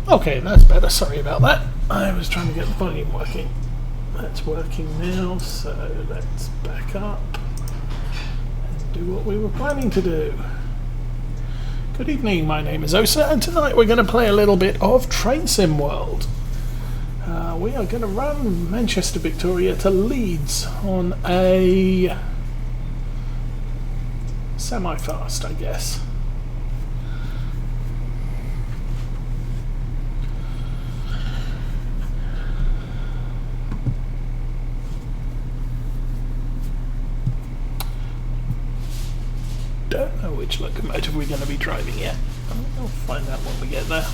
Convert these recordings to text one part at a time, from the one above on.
Okay, that's better. Sorry about that. I was trying to get the volume working. That's working now, so let's back up and do what we were planning to do. Good evening, my name is Osa, and tonight we're going to play a little bit of Train Sim World. We are going to run Manchester Victoria to Leeds on a semi-fast, I guess. Don't know which locomotive we're going to be driving yet. I'll find out when we get there.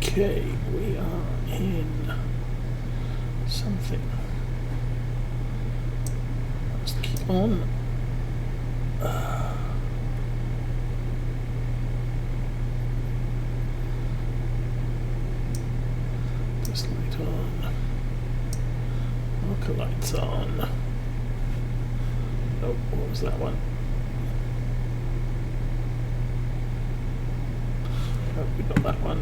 Okay, we are in something. Let's keep on. This light on. Marker lights on. Oh, what was that one? Oh, we got that one.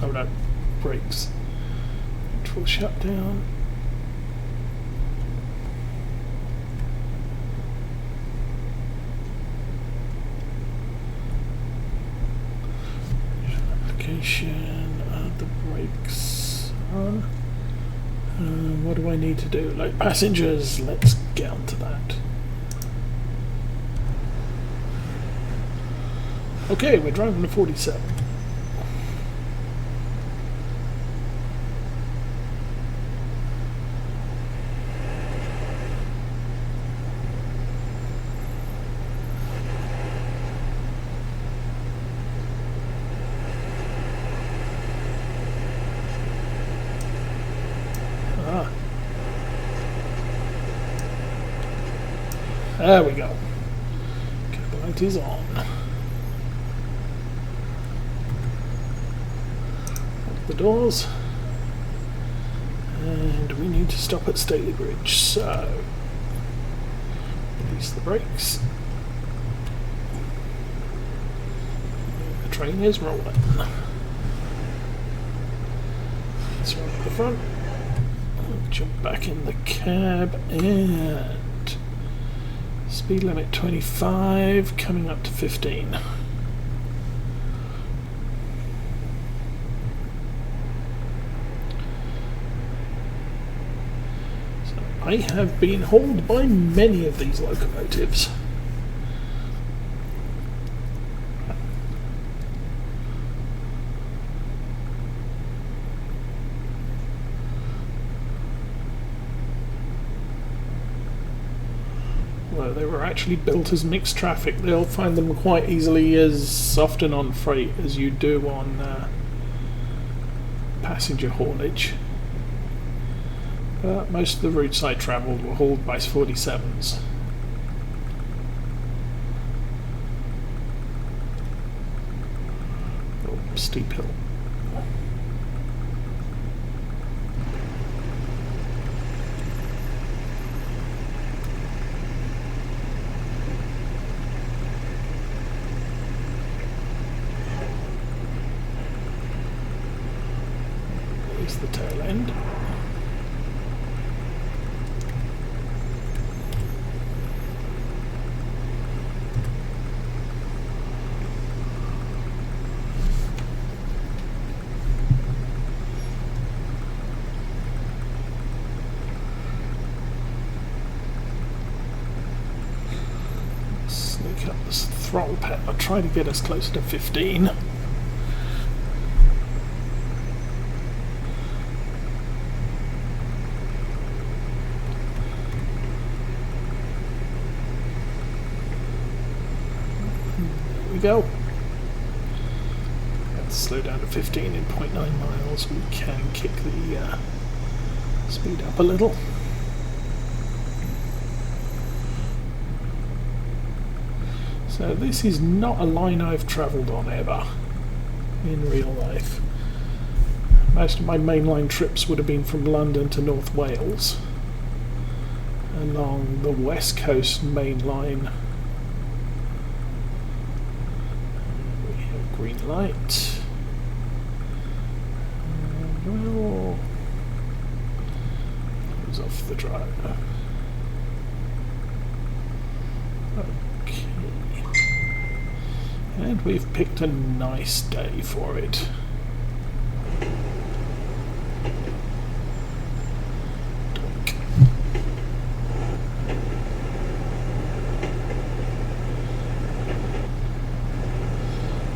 Oh no, brakes. Full shutdown. Application, the brakes on. What do I need to do? Like passengers, let's get on to that. Okay, we're driving to 47. There we go. Cable light is on. Open the doors. And we need to stop at Staley Bridge, so release the brakes. The train is rolling. Let's run to the front. I'll jump back in the cab and speed limit 25, coming up to 15. So I have been hauled by many of these locomotives. Although they were actually built as mixed traffic, they'll find them quite easily as often on freight as you do on passenger haulage. But most of the routes I travelled were hauled by 47s. Oh, steep hill. The tail end. Sneak up this throttle pad. I'll try to get us closer to 15. go. Let's slow down to 15 in 0.9 miles. We can kick the speed up a little. So this is not a line I've travelled on ever in real life. Most of my mainline trips would have been from London to North Wales along the West Coast main line. We have green light. And well, goes off the drive. Okay. And we've picked a nice day for it.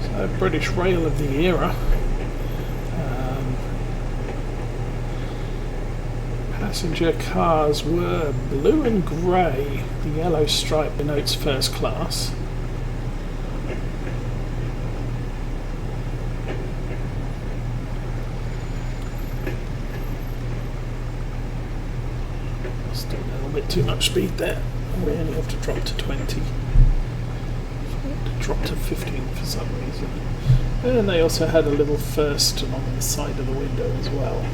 So, British Rail of the era. Passenger cars were blue and grey. The yellow stripe denotes first class. Still a little bit too much speed there. We only have to drop to 20. Drop to 15 for some reason. And they also had a little first along the side of the window as well.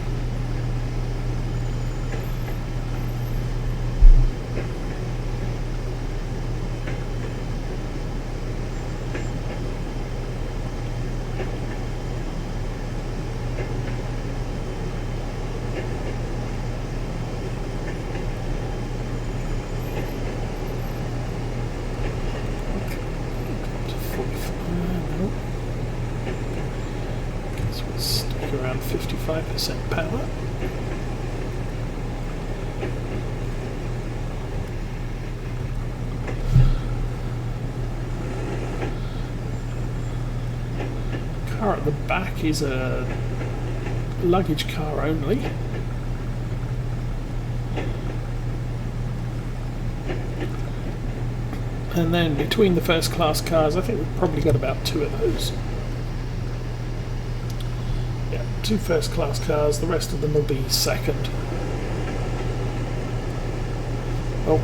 Around 55% power. Car at the back is a luggage car only. And then between the first class cars, I think we've probably got about 2 of those. 2 first class cars, the rest of them will be second. Oh.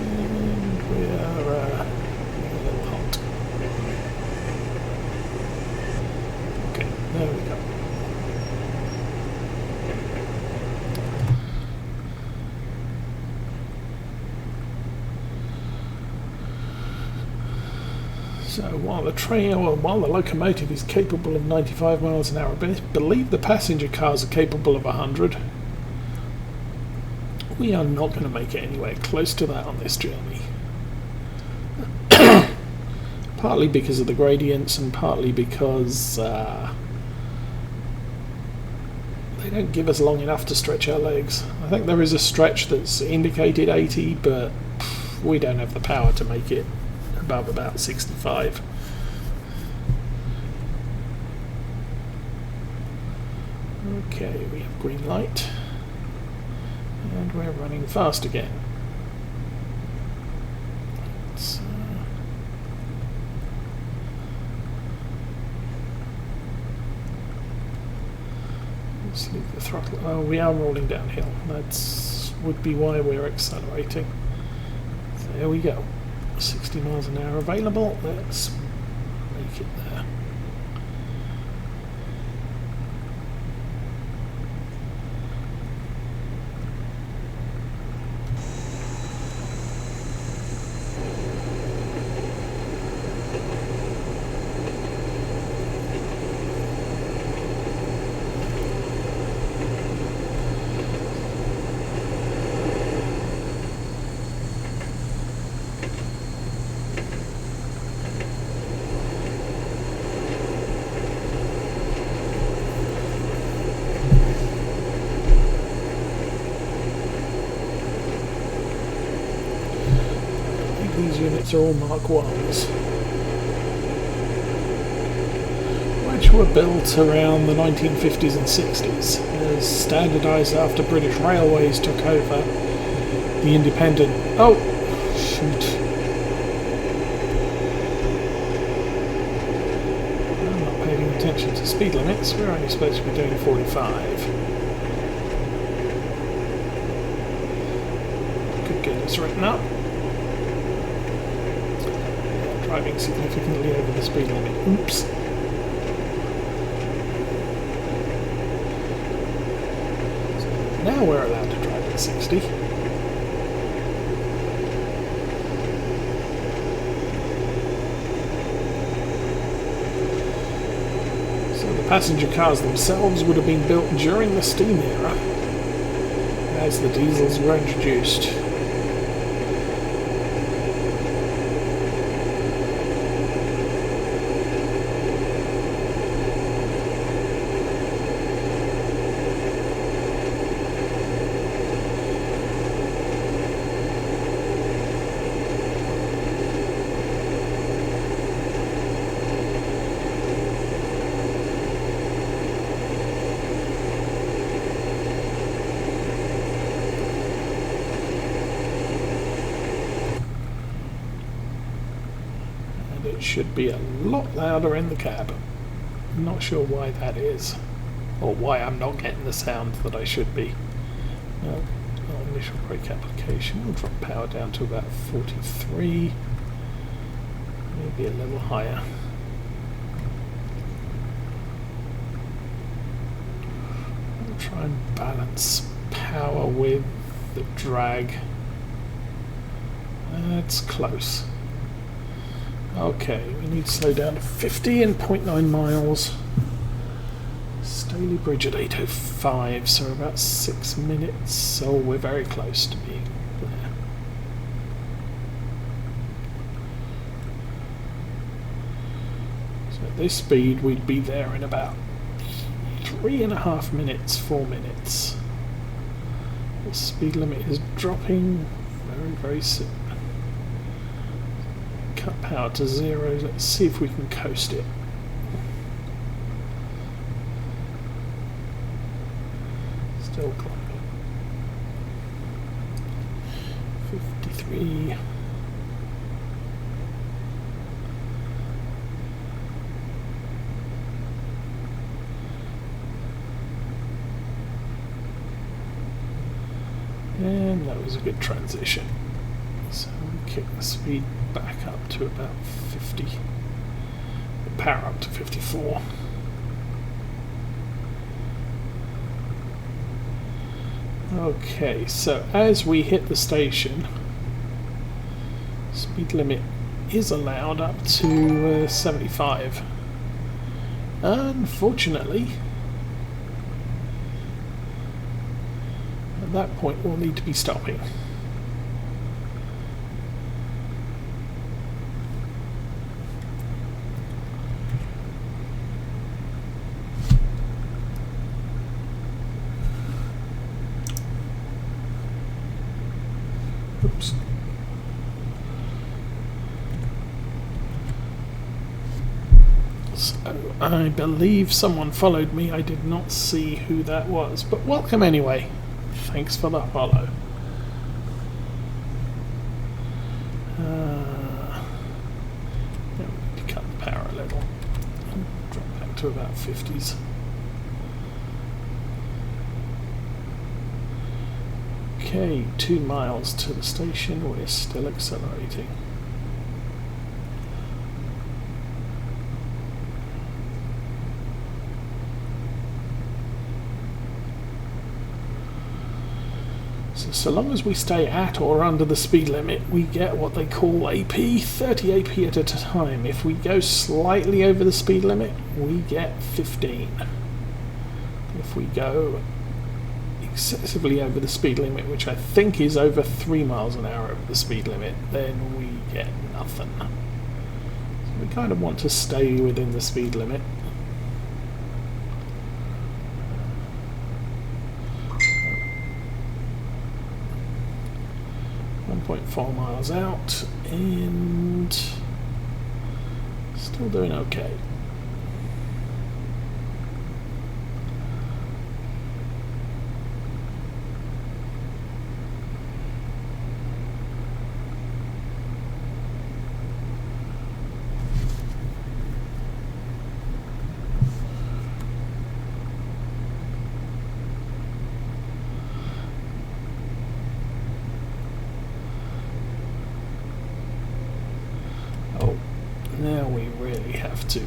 And we are a little hot. Okay, there we go. So while the locomotive is capable of 95 miles an hour, I believe the passenger cars are capable of 100. We are not going to make it anywhere close to that on this journey. Partly because of the gradients and partly because they don't give us long enough to stretch our legs. I think there is a stretch that's indicated 80, but we don't have the power to make it above about 65. Okay, we have green light and we're running fast again. Let's leave the throttle. Oh, we are rolling downhill. That's would be why we're accelerating. So there we go. 60 miles an hour available. Let's make it there. These units are all Mark 1s, which were built around the 1950s and 60s, as standardised after British Railways took over the the independent. Oh, shoot. I'm not paying attention to speed limits. We're only supposed to be doing 45. Could get us written up. Driving significantly over the speed limit. Oops. So now we're allowed to drive at 60. So the passenger cars themselves would have been built during the steam era, as the diesels were introduced. It should be a lot louder in the cab. I'm not sure why that is, or why I'm not getting the sound that I should be. Initial brake application, we'll drop power down to about 43, maybe a little higher. I'll try and balance power with the drag. That's close. Okay, we need to slow down to 50 and 0.9 miles. Staley Bridge at 8:05, so about 6 minutes. So we're very close to being there. So at this speed, we'd be there in about 3.5 minutes, 4 minutes. The speed limit is dropping very, very soon. Cut power to 0. Let's see if we can coast it. Still climbing. 53. And that was a good transition. So we kick the speed back up to about 50. The power up to 54. Okay, so as we hit the station, speed limit is allowed up to 75. Unfortunately, at that point we'll need to be stopping. Oops. So I believe someone followed me. I did not see who that was, but welcome anyway. Thanks for the follow. Yeah, we need to cut the power a little. Drop back to about 50s. Okay, 2 miles to the station, we're still accelerating. So long as we stay at or under the speed limit, we get what they call AP, 30 AP at a time. If we go slightly over the speed limit, we get 15. If we go excessively over the speed limit, which I think is over 3 miles an hour over the speed limit, then we get nothing. So we kind of want to stay within the speed limit. 1.4 miles out, and still doing okay. have to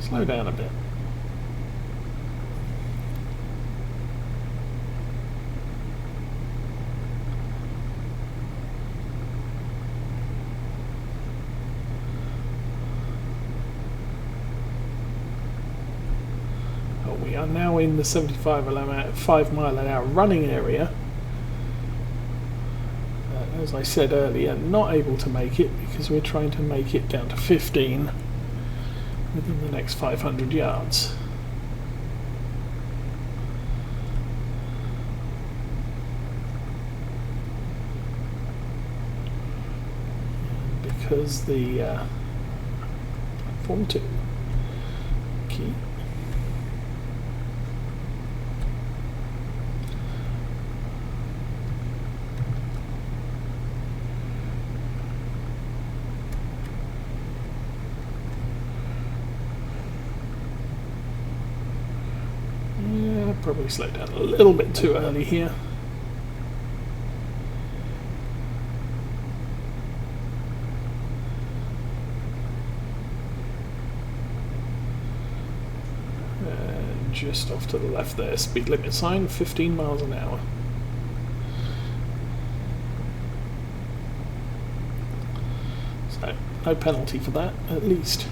slow down a bit. We are now in the 5 mile an hour running area. As I said earlier, not able to make it because we're trying to make it down to 15 within the next 500 yards. Because the platform 2 key. Probably slow down a little bit too early here. And just off to the left there, speed limit sign, 15 miles an hour. So, no penalty for that, at least.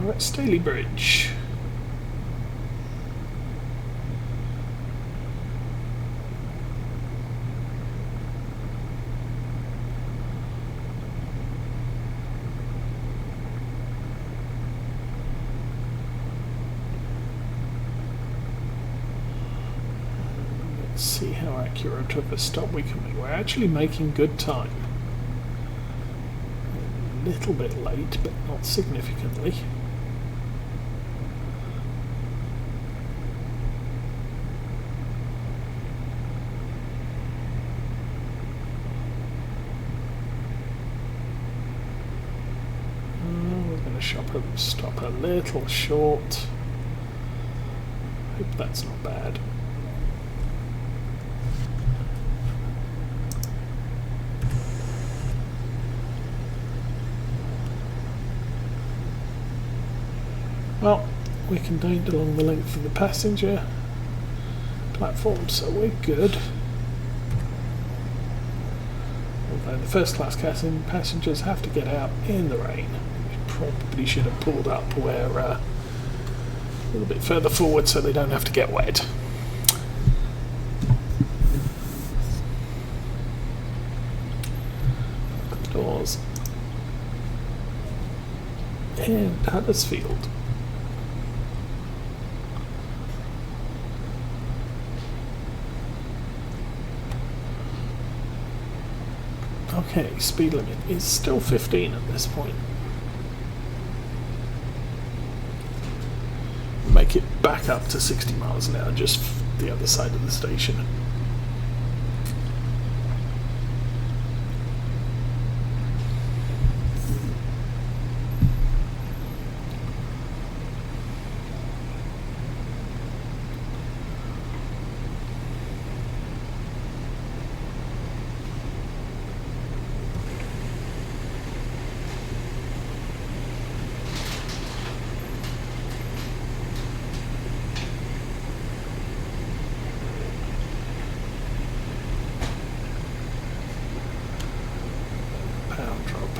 At Staley Bridge. Let's see how accurate of a stop we can make. We're actually making good time. A little bit late, but not significantly. Stop a little short. Hope that's not bad. Well, we're contained along the length of the passenger platform, so we're good. Although the first class passengers have to get out in the rain. Probably should have pulled up where a little bit further forward so they don't have to get wet. Doors. And Huddersfield. Okay, speed limit is still 15 at this point. Make it back up to 60 miles an hour, just the other side of the station.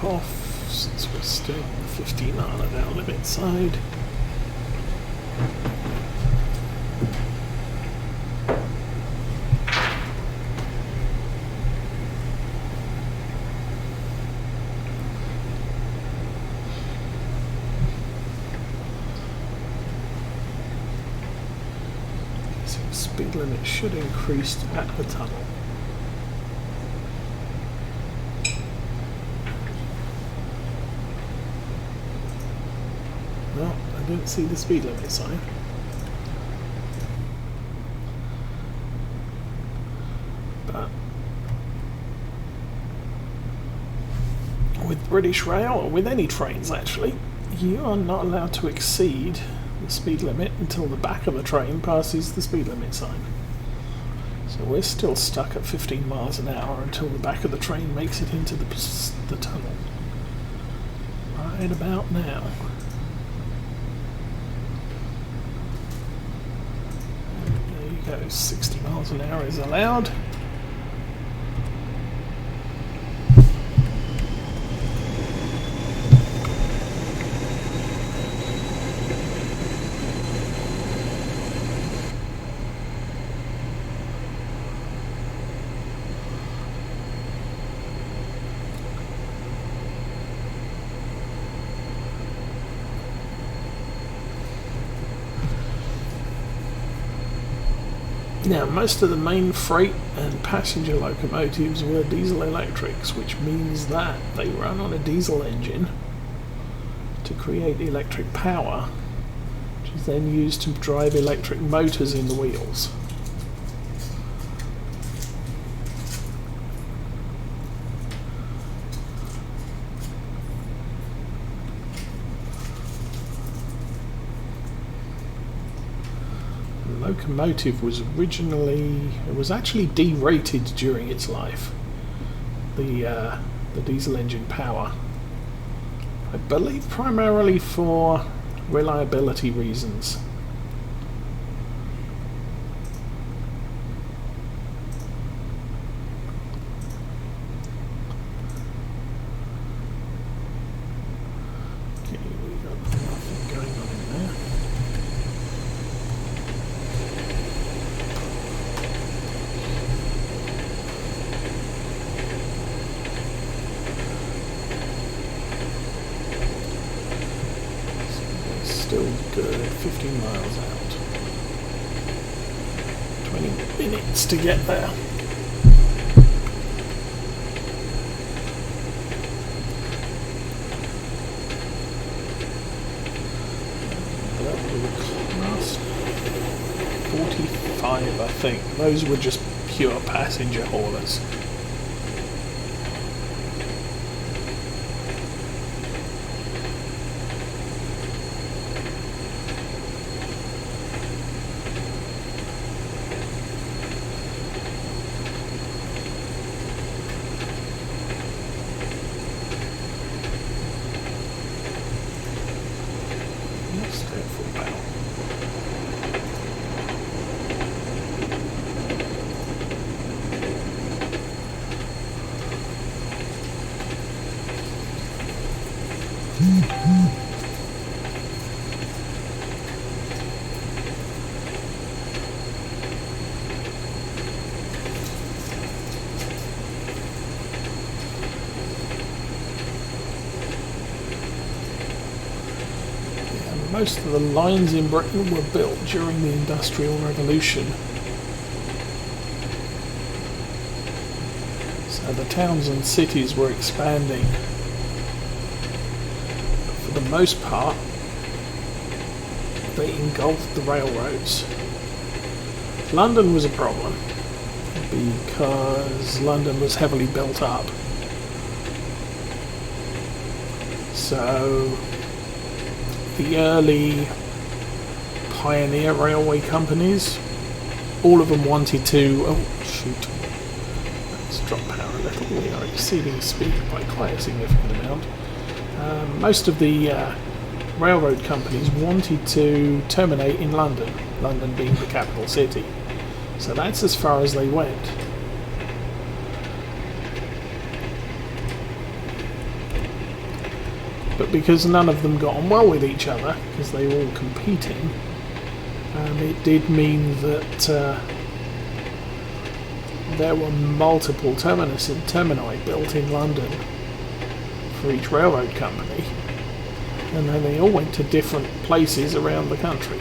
Off since we're still on the 15 mile an hour limit side. So speed limit should increase at the tunnel. Well, I didn't see the speed limit sign. But with British Rail, or with any trains actually, you are not allowed to exceed the speed limit until the back of the train passes the speed limit sign. So we're still stuck at 15 miles an hour until the back of the train makes it into the tunnel. Right about now. And there you go, 60 miles an hour is allowed. Now, most of the main freight and passenger locomotives were diesel electrics, which means that they run on a diesel engine to create electric power, which is then used to drive electric motors in the wheels. Locomotive was actually derated during its life, the diesel engine power, I believe primarily for reliability reasons. Okay, we got nothing going on in there. Still good, 15 miles out. 20 minutes to get there. Last 45, I think. Those were just pure passenger haulers. Most of the lines in Britain were built during the Industrial Revolution. So the towns and cities were expanding. For the most part, they engulfed the railroads. London was a problem because London was heavily built up. So the early pioneer railway companies, all of them wanted to... Oh, shoot. Let's drop power a little. We are exceeding speed by quite a significant amount. Most of the railroad companies wanted to terminate in London, London being the capital city. So that's as far as they went. But because none of them got on well with each other, because they were all competing, it did mean that there were multiple termini built in London for each railroad company, and then they all went to different places around the country.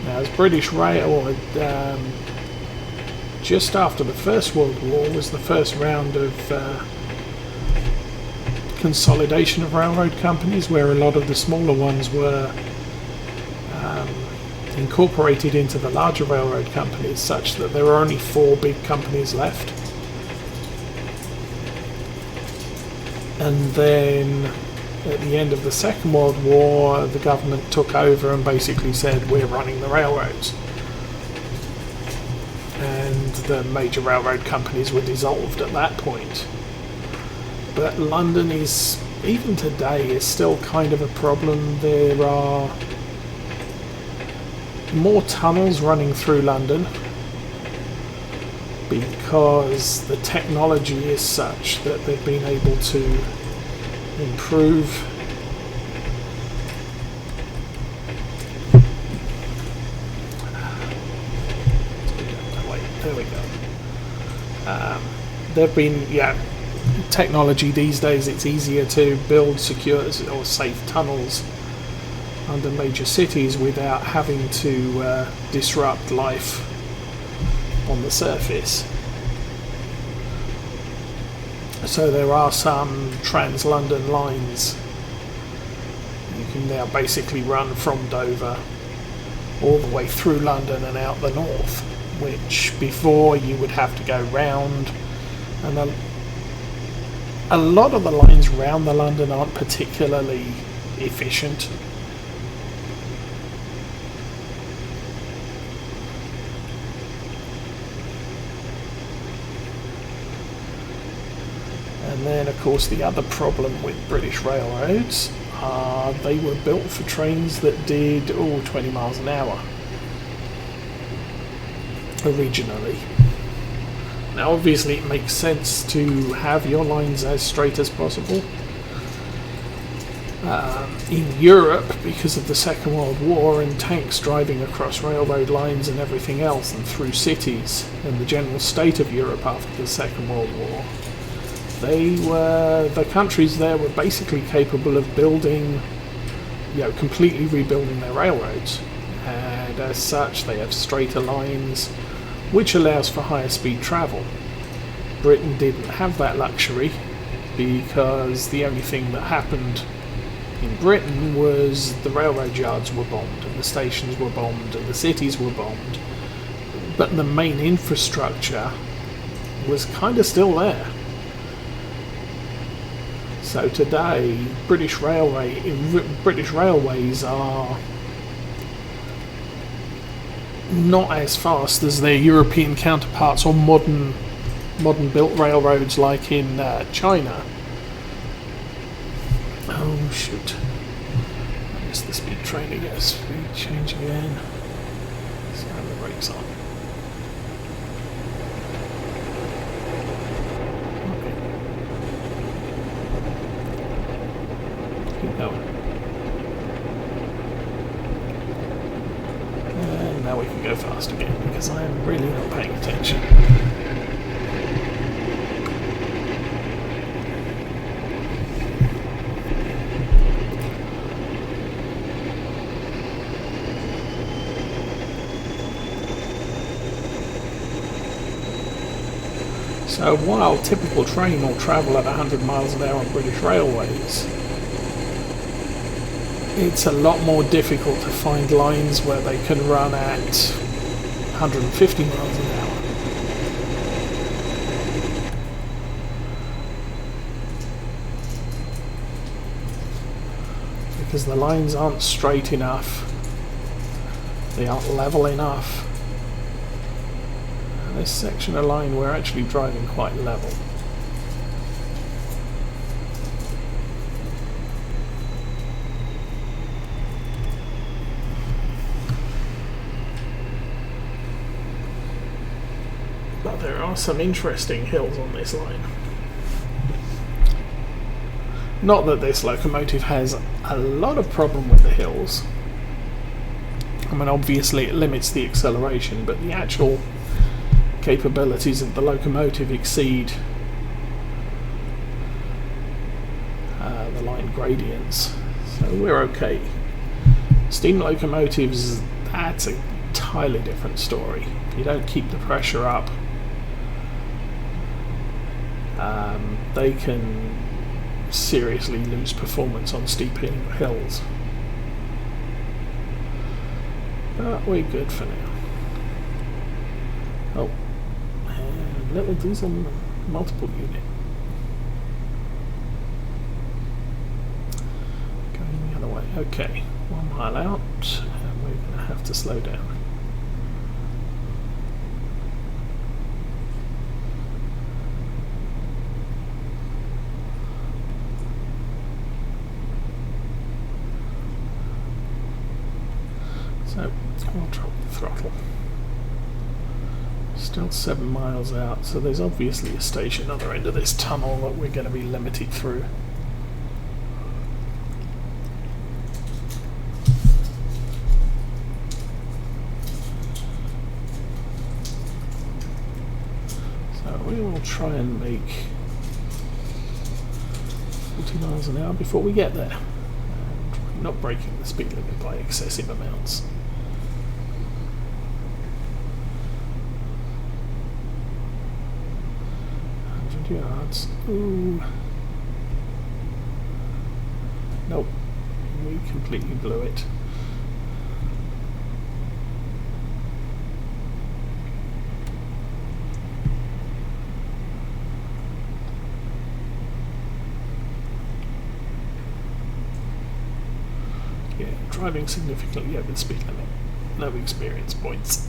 Now, as British Rail had just after the First World War was the first round of consolidation of railroad companies, where a lot of the smaller ones were incorporated into the larger railroad companies, such that there were only 4 big companies left. And then at the end of the Second World War, the government took over and basically said, we're running the railroads. And the major railroad companies were dissolved at that point. But London is, even today, is still kind of a problem. There are more tunnels running through London because the technology is such that they've been able to improve there we go. There've been technology these days. It's easier to build secure or safe tunnels under major cities without having to disrupt life on the surface. So there are some trans-London lines. You can now basically run from Dover all the way through London and out the north, which before you would have to go round, and a lot of the lines round the London aren't particularly efficient. And then, of course, the other problem with British railroads are they were built for trains that did 20 miles an hour originally. Now, obviously, it makes sense to have your lines as straight as possible. In Europe, because of the Second World War and tanks driving across railroad lines and everything else and through cities, and the general state of Europe after the Second World War, the countries there were basically capable of building, completely rebuilding their railroads, and as such they have straighter lines, which allows for higher speed travel. Britain didn't have that luxury because the only thing that happened in Britain was the railroad yards were bombed and the stations were bombed and the cities were bombed, but the main infrastructure was kind of still there. So today, British railways are not as fast as their European counterparts or modern built railroads like in China. Oh shoot! I missed the speed train again. Speed change again. Let's have the brakes on. Going. And now we can go fast again because I am really not paying attention. So while typical train will travel at 100 miles an hour on British railways, it's a lot more difficult to find lines where they can run at 150 miles an hour. Because the lines aren't straight enough, they aren't level enough. And this section of line we're actually driving quite level. But there are some interesting hills on this line. Not that this locomotive has a lot of problem with the hills. I mean, obviously it limits the acceleration, but the actual capabilities of the locomotive exceed the line gradients, so we're okay. Steam locomotives, that's a entirely different story. If you don't keep the pressure up, they can seriously lose performance on steep hills. But we're good for now. Oh, and little diesel multiple unit. Going the other way. Okay, 1 mile out, and we're going to have to slow down. So I'll drop the throttle. Still 7 miles out, so there's obviously a station other end of this tunnel that we're going to be limited through. So we will try and make 40 miles an hour before we get there. And not breaking the speed limit by excessive amounts. 100 yards. Ooh. Nope. We completely blew it. Yeah, driving significantly over the speed limit. No experience points.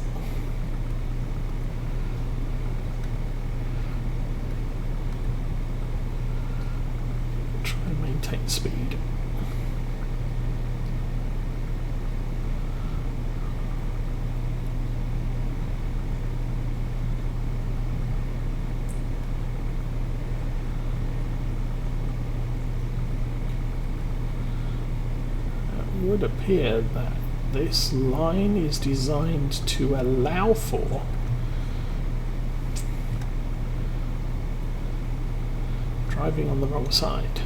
Try and maintain speed. It would appear that this line is designed to allow for driving on the wrong side.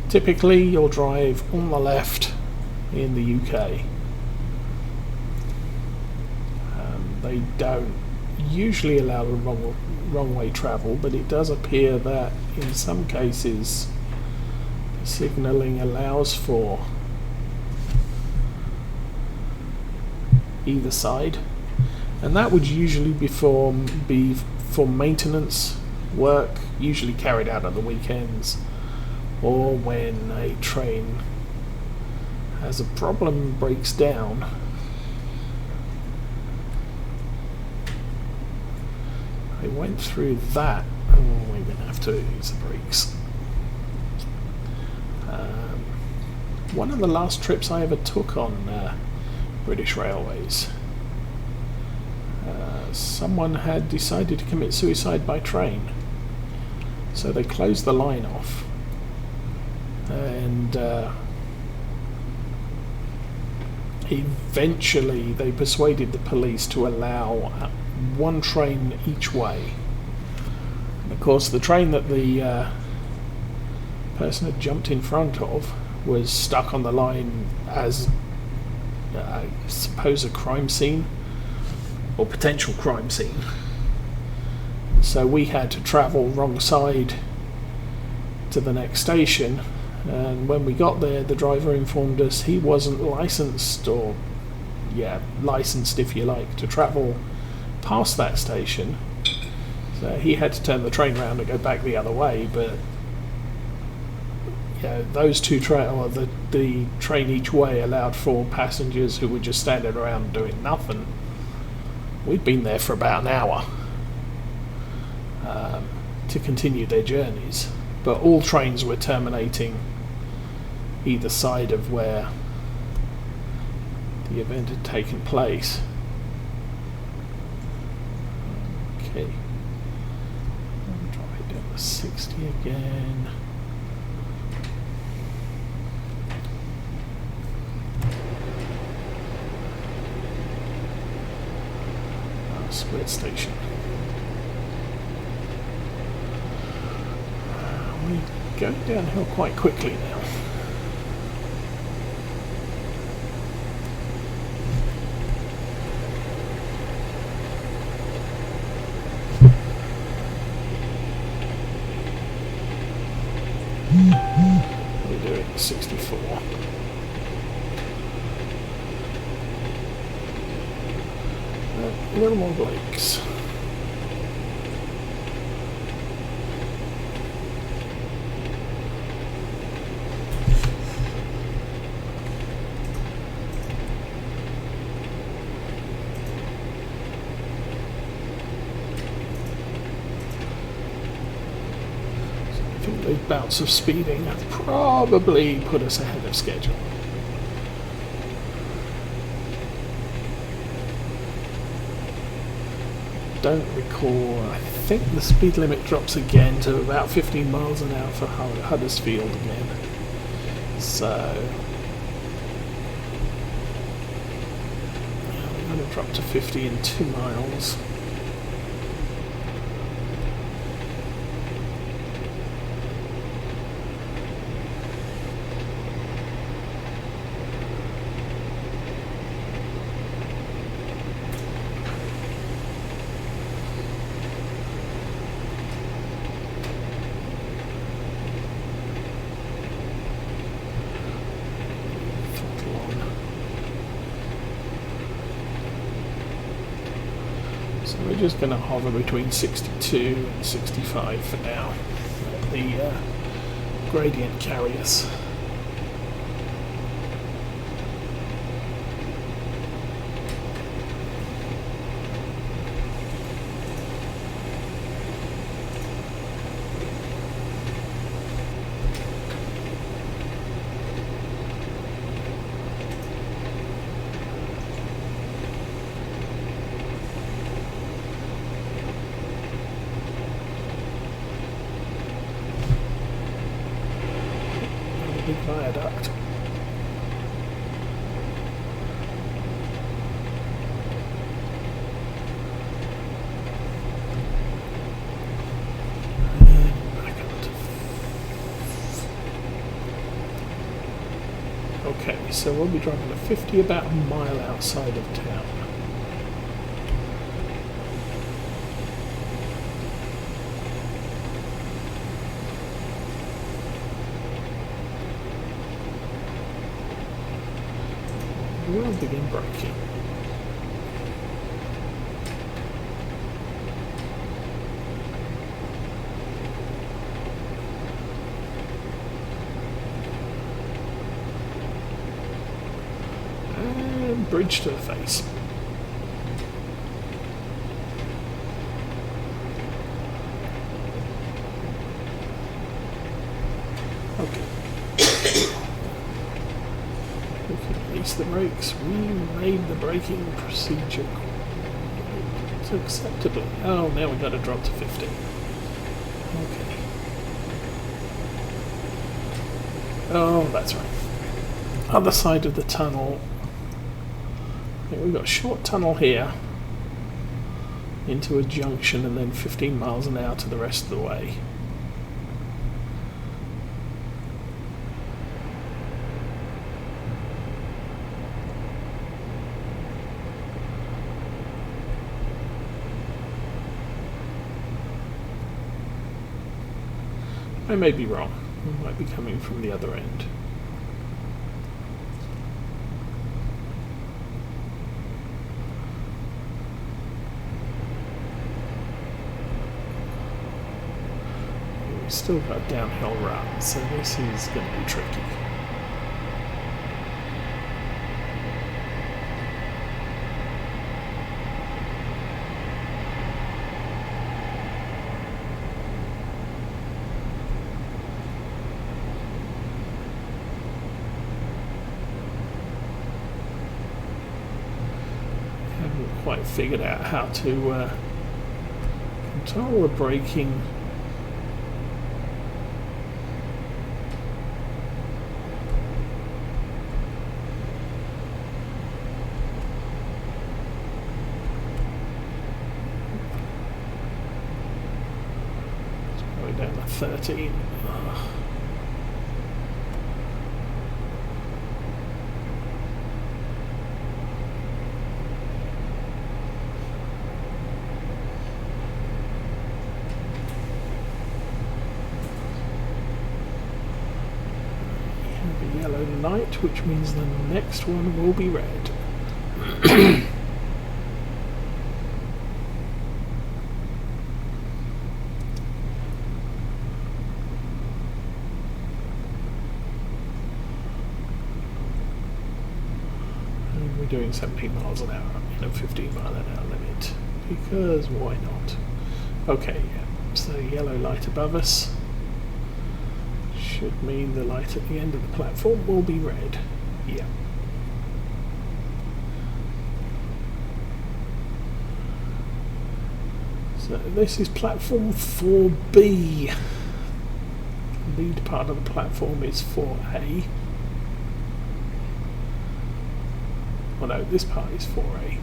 Typically you'll drive on the left in the UK. They don't usually allow the wrong way travel, but it does appear that in some cases signalling allows for either side, and that would usually be for maintenance work, usually carried out on the weekends, or when a train has a problem, breaks down. I went through that. Oh, we're going to have to use the brakes. One of the last trips I ever took on British Railways, someone had decided to commit suicide by train, so they closed the line off, and eventually they persuaded the police to allow one train each way. And of course the train that the person had jumped in front of was stuck on the line as I suppose a crime scene or potential crime scene, so we had to travel wrong side to the next station, and when we got there the driver informed us he wasn't licensed, or licensed if you like, to travel past that station, so he had to turn the train around and go back the other way. But those two the train each way allowed for passengers who were just standing around doing nothing. We'd been there for about an hour to continue their journeys, but all trains were terminating either side of where the event had taken place. Okay, I'll drop it down to 60 again. Split station. We go downhill quite quickly now. We're doing 64. A little more brakes. Those bouts of speeding have probably put us ahead of schedule. Don't recall, I think the speed limit drops again to about 15 miles an hour for Huddersfield again. So yeah, we're going to drop to 50 in 2 miles. So we're just going to hover between 62 and 65 for now. Let the gradient carry us. Big viaduct. Okay, so we'll be driving at 50 about a mile outside of town. We'll begin braking. And bridge to the face. Okay. The brakes. We made the braking procedure acceptably. Oh, now we've got to drop to 50. Okay. Oh, that's right. Other side of the tunnel. Okay, we've got a short tunnel here into a junction and then 15 miles an hour to the rest of the way. I may be wrong. We might be coming from the other end. We've still got a downhill run, so this is going to be tricky. Quite figured out how to control the braking. It's probably down to 13. Ugh. night, which means the next one will be red. And we're doing 17 miles an hour in a 15 mile an hour limit, because why not? Okay, yeah, so yellow light above us should mean the light at the end of the platform will be red. Yeah. So this is platform 4B. The lead part of the platform is 4A. Oh no, this part is 4A.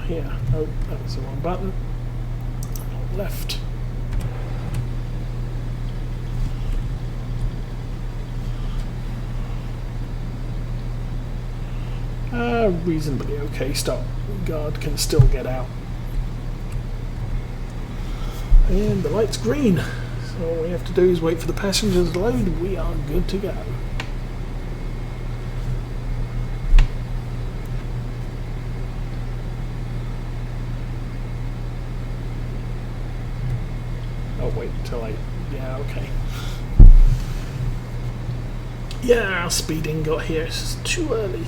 Here. Oh, that was the wrong button. Left. Reasonably okay stop. Guard can still get out. And the light's green. So all we have to do is wait for the passengers to load. We are good to go. Oh, wait until I... Yeah, okay. Yeah, our speeding got here. It's too early.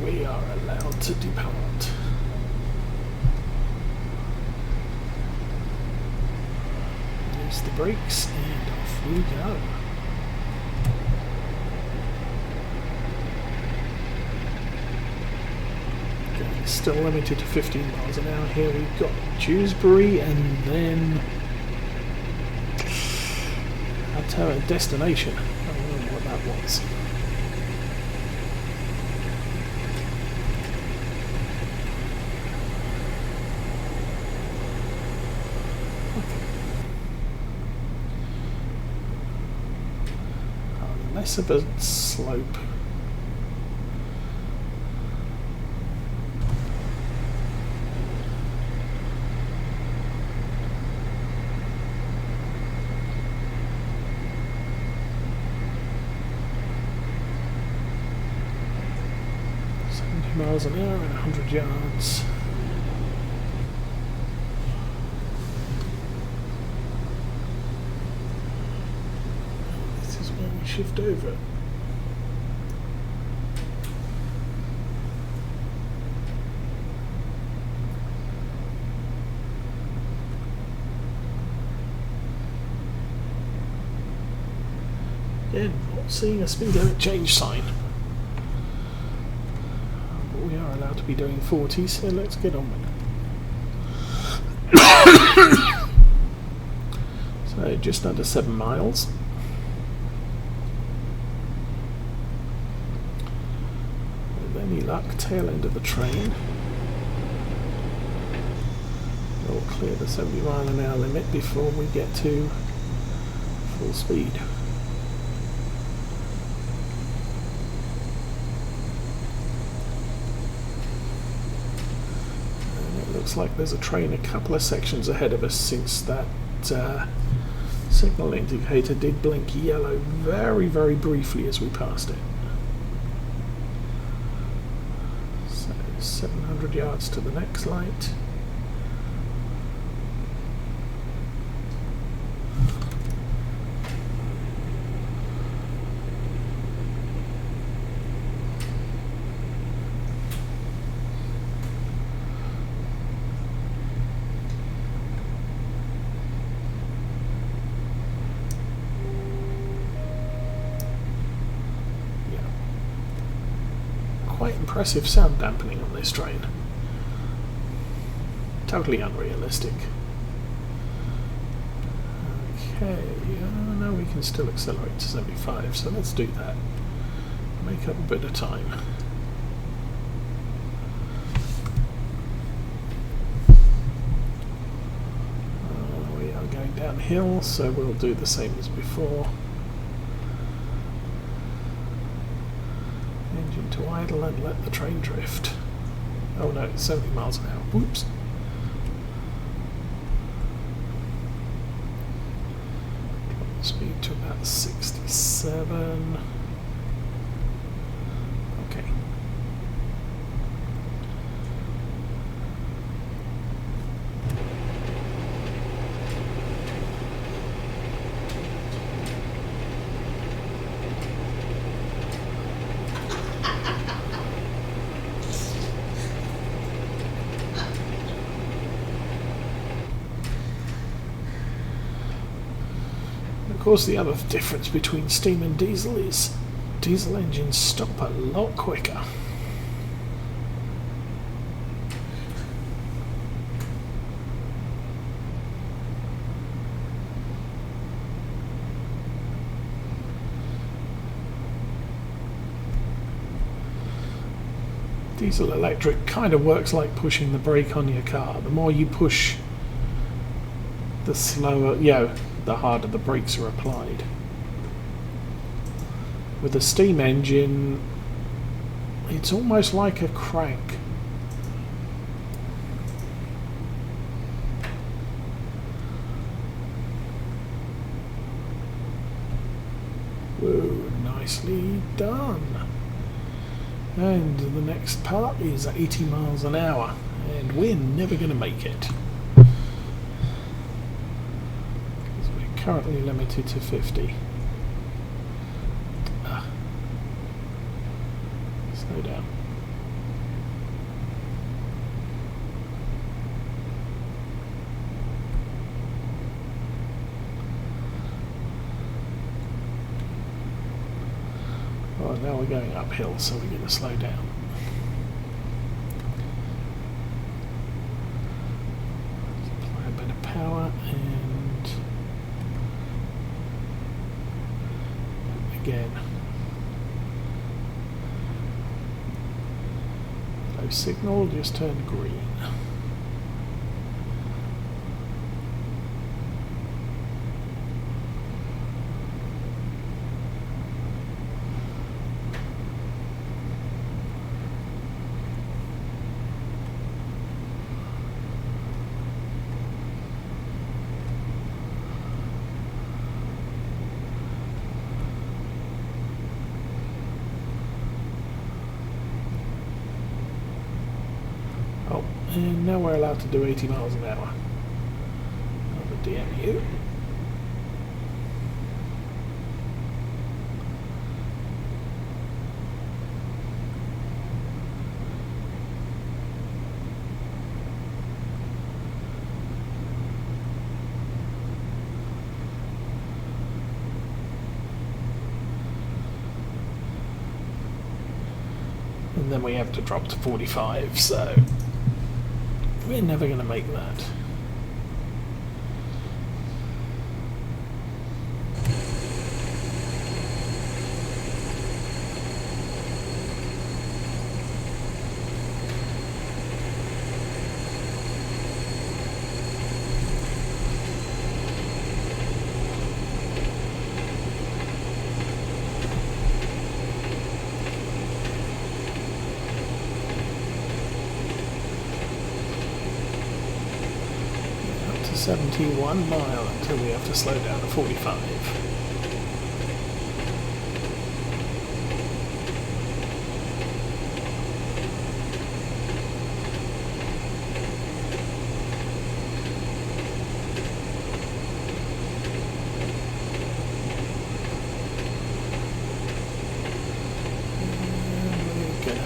We are allowed to depart. Release the brakes and off we go. Okay, still limited to 15 miles an hour here. We've got Dewsbury and then our destination. I don't know what that was. Less of a slope. Miles an hour and 100 yards. This is where we shift over. Again, not seeing a speed limit change sign. We are allowed to be doing 40, so let's get on with it. So just under 7 miles. With any luck, tail end of the train. We'll clear the 70 mile an hour limit before we get to full speed. Looks like there's a train a couple of sections ahead of us, since that signal indicator did blink yellow very, very briefly as we passed it. So 700 yards to the next light. Quite impressive sound dampening on this train. Totally unrealistic. Okay, now we can still accelerate to 75, so let's do that. Make up a bit of time. uphill, so we'll do the same as before. Engine to idle and let the train drift. Oh no, it's 70 miles an hour. Whoops. Speed to about 67. Okay. Of course, the other difference between steam and diesel is diesel engines stop a lot quicker. Diesel electric kind of works like pushing the brake on your car. The more you push, the slower, the harder the brakes are applied. With a steam engine, it's almost like a crank. Whoa, nicely done. And the next part is 80 miles an hour, and we're never going to make it. Currently limited to 50. Slow down. Oh, now we're going uphill, so we're going to slow down. Apply a bit of power and again. Low signal just turned green. And now we're allowed to do 80 miles an hour. Another DMU. And then we have to drop to 45, so we're never going to make that. Up to 71 mile until we have to slow down to 45.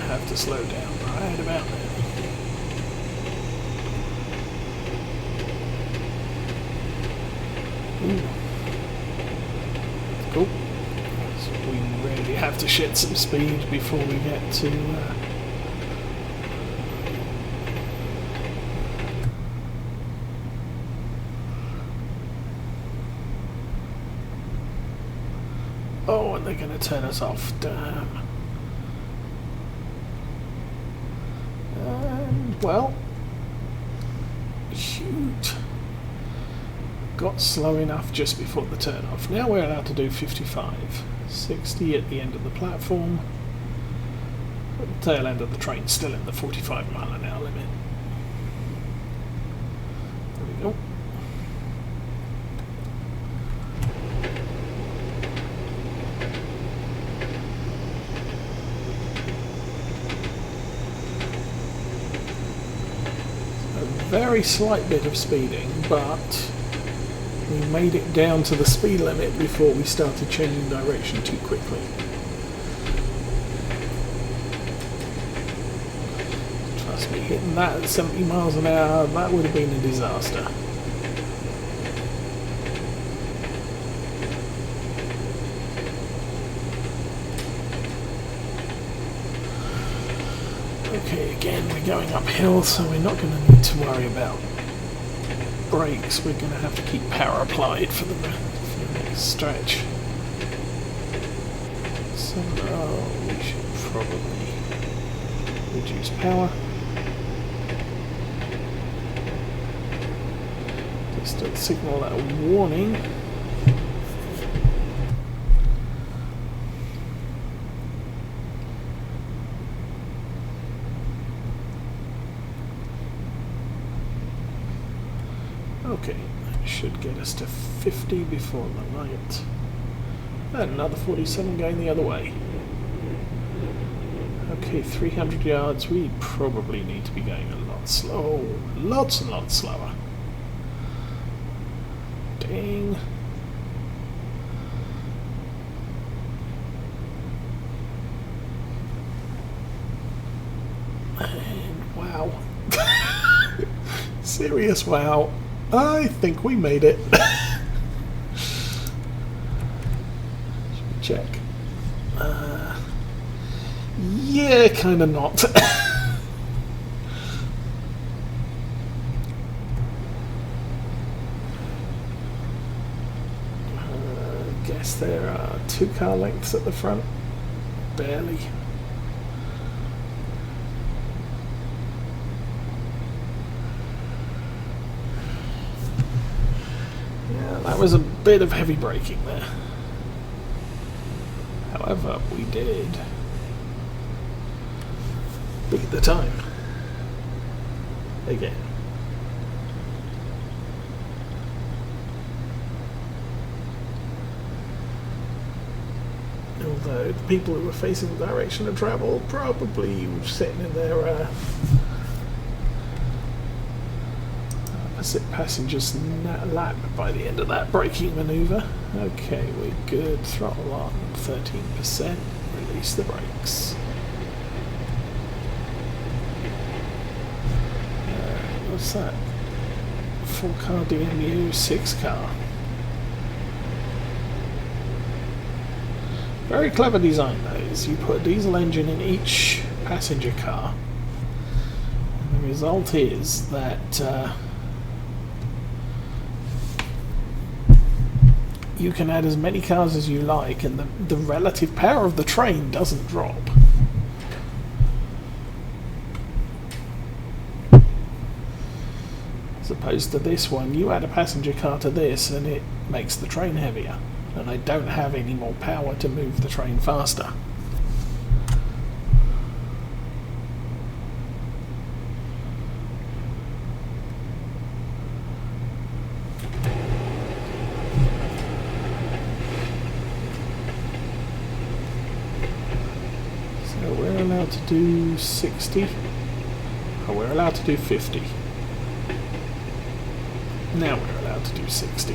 Have to slow down right about now. Ooh. Cool. So we really have to shed some speed before we get to oh, and they're going to turn us off. Damn. Well, shoot. got slow enough just before the turn-off. Now we're allowed to do 55. 60 at the end of the platform. But the tail end of the train still in the 45-mile-an-hour limit. There we go. Very slight bit of speeding, but we made it down to the speed limit before we started changing direction too quickly. Trust me, hitting that at 70 miles an hour, that would have been a disaster. Okay, again, we're going uphill, so we're not going to need to worry about brakes. We're going to have to keep power applied for the next stretch. So, we should probably reduce power. Just to signal that a warning. Okay, that should get us to 50 before the light. And another 47 going the other way. Okay, 300 yards. We probably need to be going a lot slower. Lots and lots slower. Dang. And wow. Serious wow. I think we made it. Should we check? Yeah, kind of not. Guess there are 2 car lengths at the front. Barely. That was a bit of heavy braking there. However, we did beat the time. Again. Although the people who were facing the direction of travel probably were sitting in their passengers lap by the end of that braking manoeuvre. Okay, we're good. Throttle on 13%. Release the brakes. What's that? 4 car DMU, 6 car. Very clever design, those. You put a diesel engine in each passenger car, and the result is that you can add as many cars as you like, and the relative power of the train doesn't drop. As opposed to this one, you add a passenger car to this and it makes the train heavier, and I don't have any more power to move the train faster. So we're allowed to do 60. Oh, we're allowed to do 50. Now we're allowed to do 60.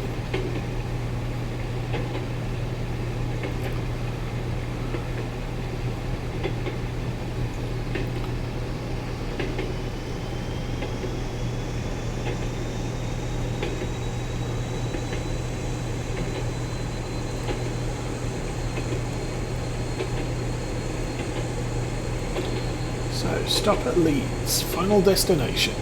So, stop at Leeds, final destination.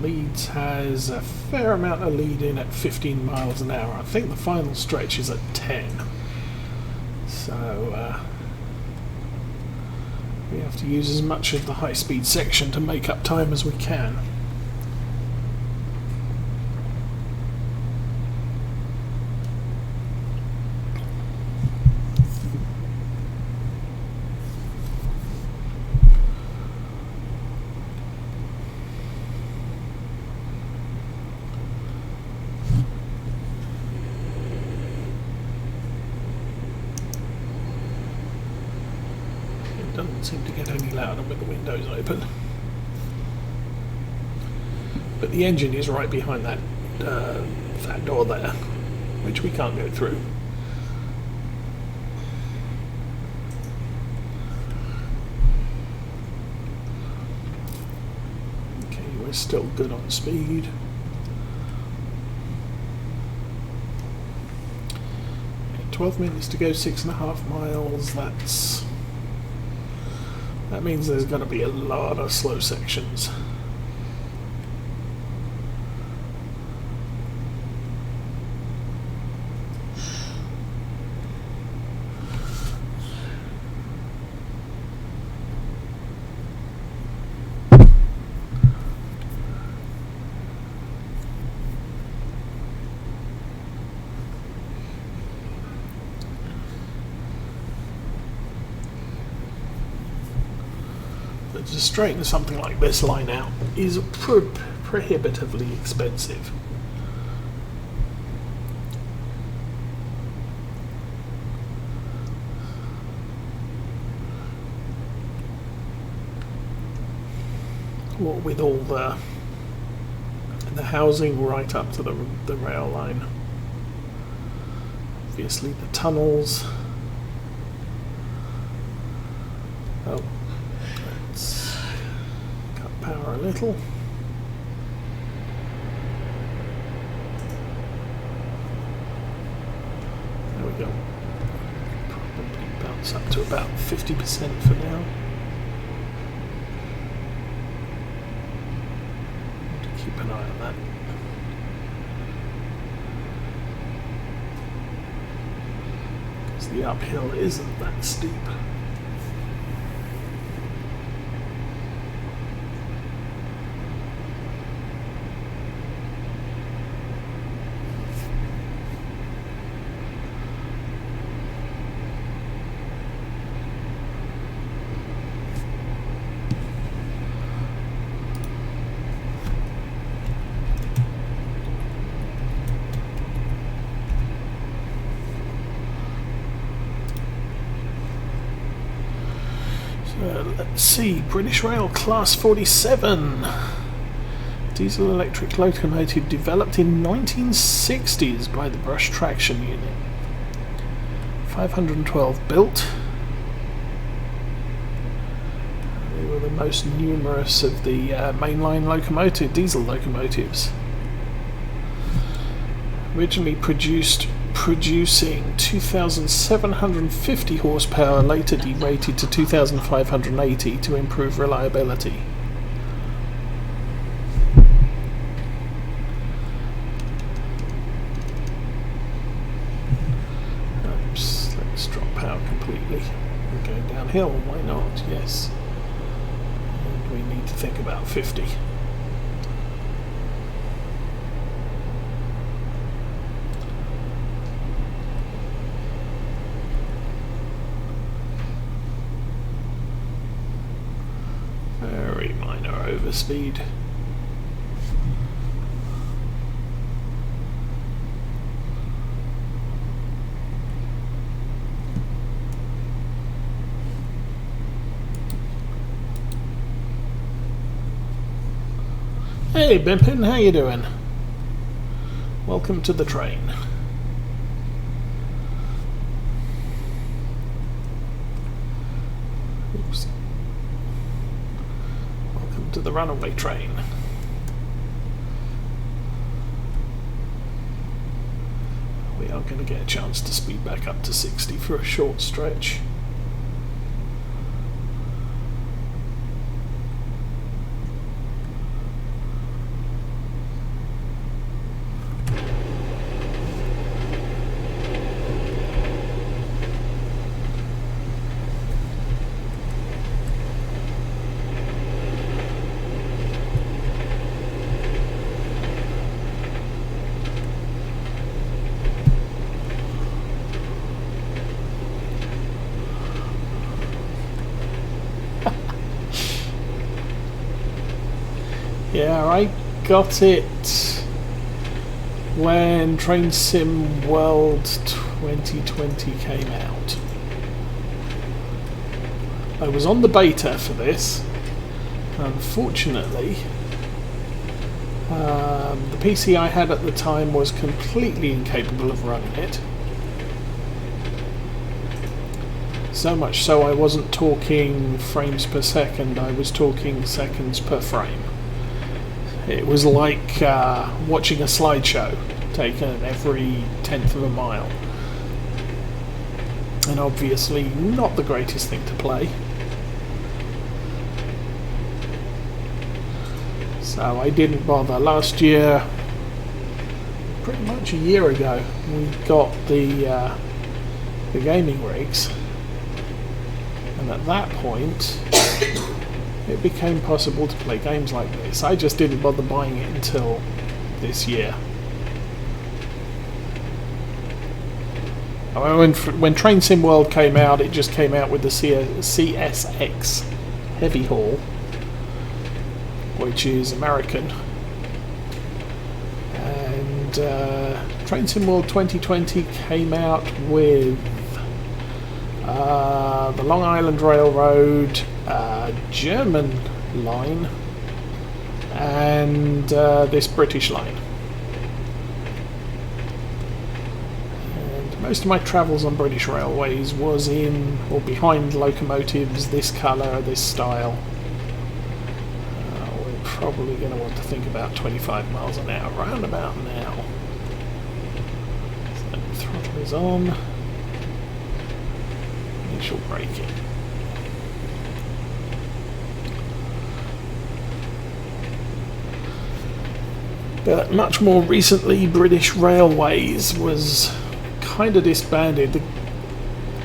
Leeds has a fair amount of lead in at 15 miles an hour. I think the final stretch is at 10. So, We have to use as much of the high-speed section to make up time as we can. Doesn't seem to get any louder with the windows open. But the engine is right behind that door there, which we can't go through. Okay, we're still good on speed. Okay, 12 minutes to go, 6.5 miles. That means there's going to be a lot of slow sections. To straighten something like this line out is prohibitively expensive. What with all the housing right up to the rail line. Obviously the tunnels. Oh. Power a little. There we go. Probably bounce up to about 50% for now. Need to keep an eye on that. Because the uphill isn't that steep. Let's see, British Rail Class 47 diesel electric locomotive developed in 1960s by the Brush Traction Unit. 512 built. They were the most numerous of the mainline diesel locomotives. Originally producing 2,750 horsepower, later derated to 2,580 to improve reliability. Oops, let's drop power completely. We're going downhill, why not? Yes. And we need to think about 50. Very minor overspeed. Hey Bimpin, how you doing? Welcome to the train. Oops. Welcome to the runaway train. We are going to get a chance to speed back up to 60 for a short stretch. Yeah, I got it when Train Sim World 2020 came out. I was on the beta for this. Unfortunately, the PC I had at the time was completely incapable of running it. So much so I wasn't talking frames per second, I was talking seconds per frame. It was like watching a slideshow taken every tenth of a mile. And obviously not the greatest thing to play. So I didn't bother. Last year, pretty much a year ago, we got the gaming rigs. And at that point, it became possible to play games like this. I just didn't bother buying it until this year. When Train Sim World came out, it just came out with the CSX Heavy Haul, which is American. And Train Sim World 2020 came out with the Long Island Railroad, German line, and this British line. And most of my travels on British railways was in or behind locomotives this colour, this style. We're probably going to want to think about 25 miles an hour, round about now. So the throttle is on. Initial braking. But much more recently, British Railways was kind of disbanded. The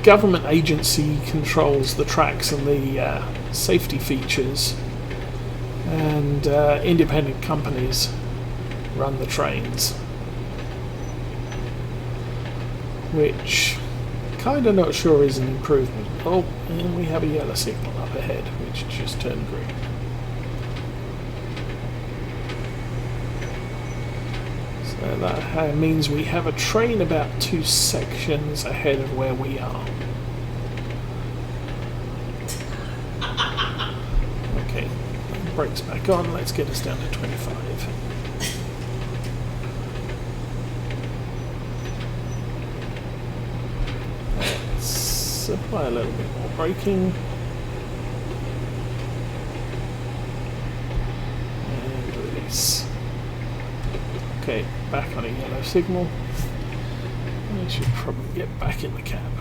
government agency controls the tracks and the safety features, and independent companies run the trains, which kind of not sure is an improvement. Oh, and we have a yellow signal up ahead, which just turned green. So that means we have a train about 2 sections ahead of where we are. Okay, brakes back on, let's get us down to 25. Apply a little bit more braking, and release. Okay, back on a yellow signal. I should probably get back in the cab.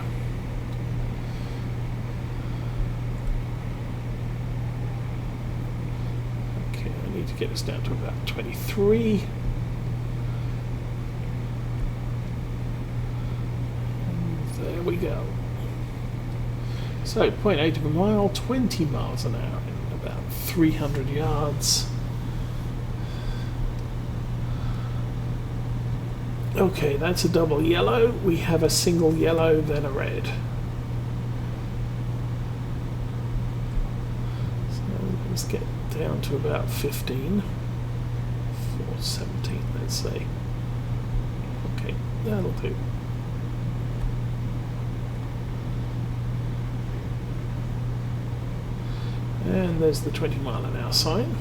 Okay, I need to get us down to about 23. And there we go. So 0.8 of a mile, 20 miles an hour in about 300 yards. Okay, that's a double yellow. We have a single yellow, then a red. So let's get down to about 15. 417, let's say. Okay, that'll do. And there's the 20 mile an hour sign.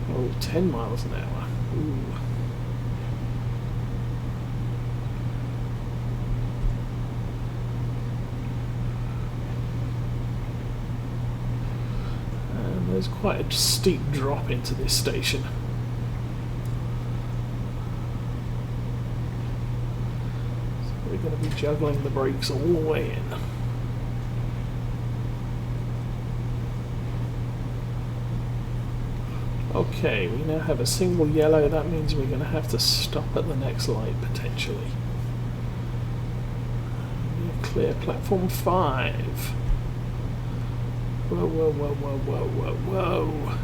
Oh, 10 miles an hour. Ooh. And there's quite a steep drop into this station. So we're going to be juggling the brakes all the way in. Okay, we now have a single yellow. That means we're going to have to stop at the next light, potentially. Clear platform 5. Whoa, whoa, whoa, whoa, whoa, whoa, whoa.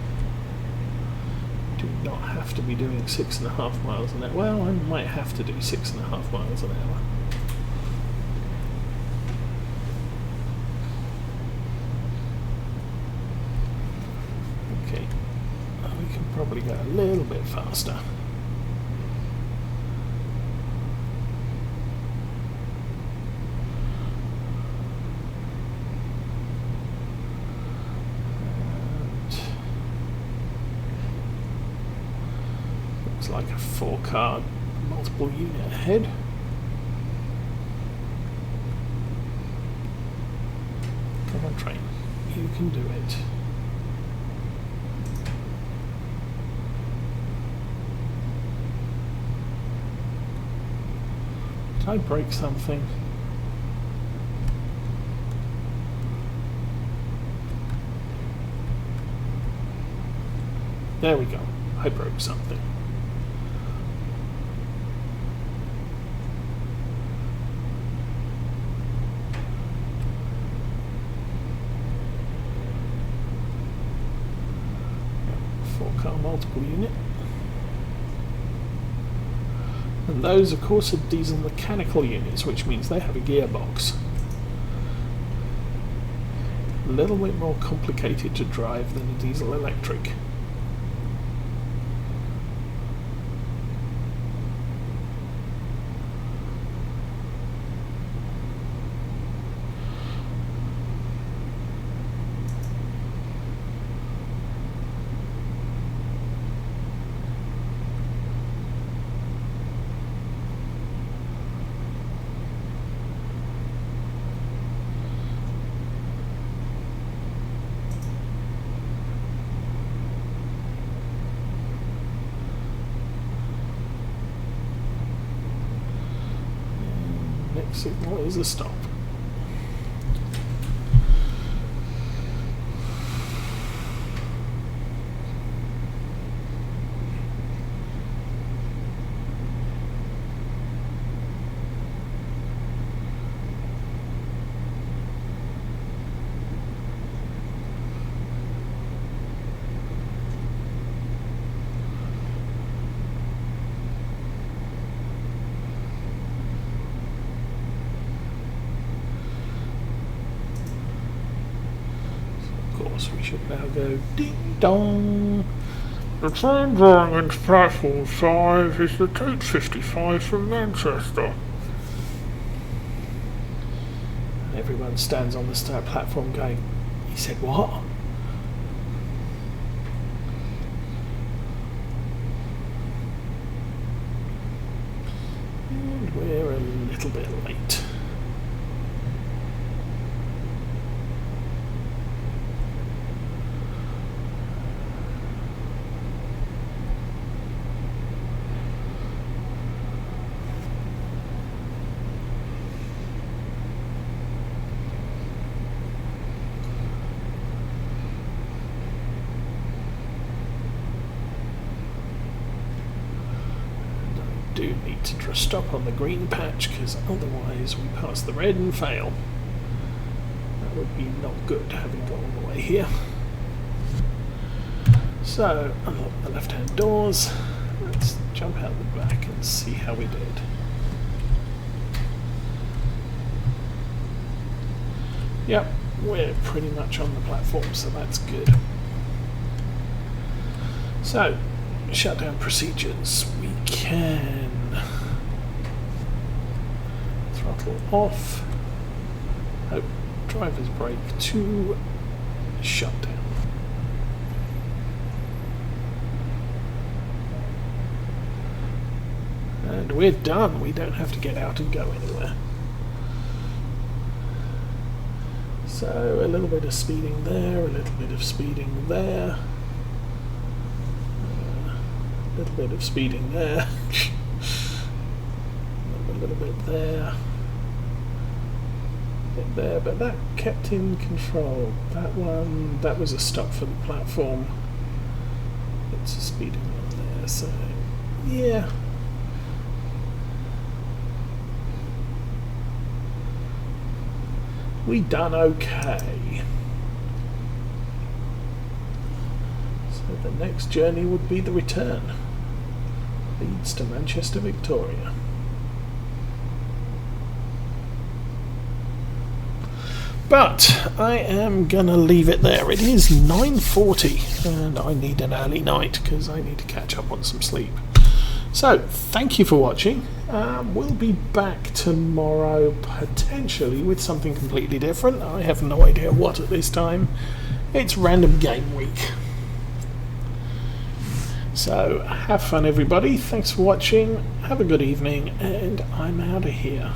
Do not have to be doing 6.5 miles an hour. Well, I might have to do 6.5 miles an hour. probably go a little bit faster. Looks like a 4-car multiple unit ahead. Come on, train. You can do it. Did I break something? There we go. I broke something. Four-car multiple unit. And those, of course, are diesel mechanical units, which means they have a gearbox. A little bit more complicated to drive than a diesel electric. Signal is a stop. We should now go ding dong. The train drawing into platform 5 is the 855 from Manchester. And everyone stands on the start platform going, he said what? And we're a little bit late. Do need to just stop on the green patch because otherwise we pass the red and fail. That would be not good, having gone all the way here. So unlock the left-hand doors. Let's jump out the back and see how we did. Yep, we're pretty much on the platform, so that's good. So, shutdown procedures. We can throttle off. Oh, driver's brake to shutdown. And we're done. We don't have to get out and go anywhere. So a little bit of speeding there, a little bit of speeding there. A little bit of speeding there, a little bit there, a bit there, but that kept in control. That one, that was a stop for the platform. It's a speeding one there, so yeah. We done okay. So the next journey would be the return. Leeds to Manchester, Victoria. But I am gonna leave it there. It is 9:40 and I need an early night because I need to catch up on some sleep. So thank you for watching. We'll be back tomorrow potentially with something completely different. I have no idea what at this time. It's random game week. So have fun everybody. Thanks for watching. Have a good evening and I'm out of here.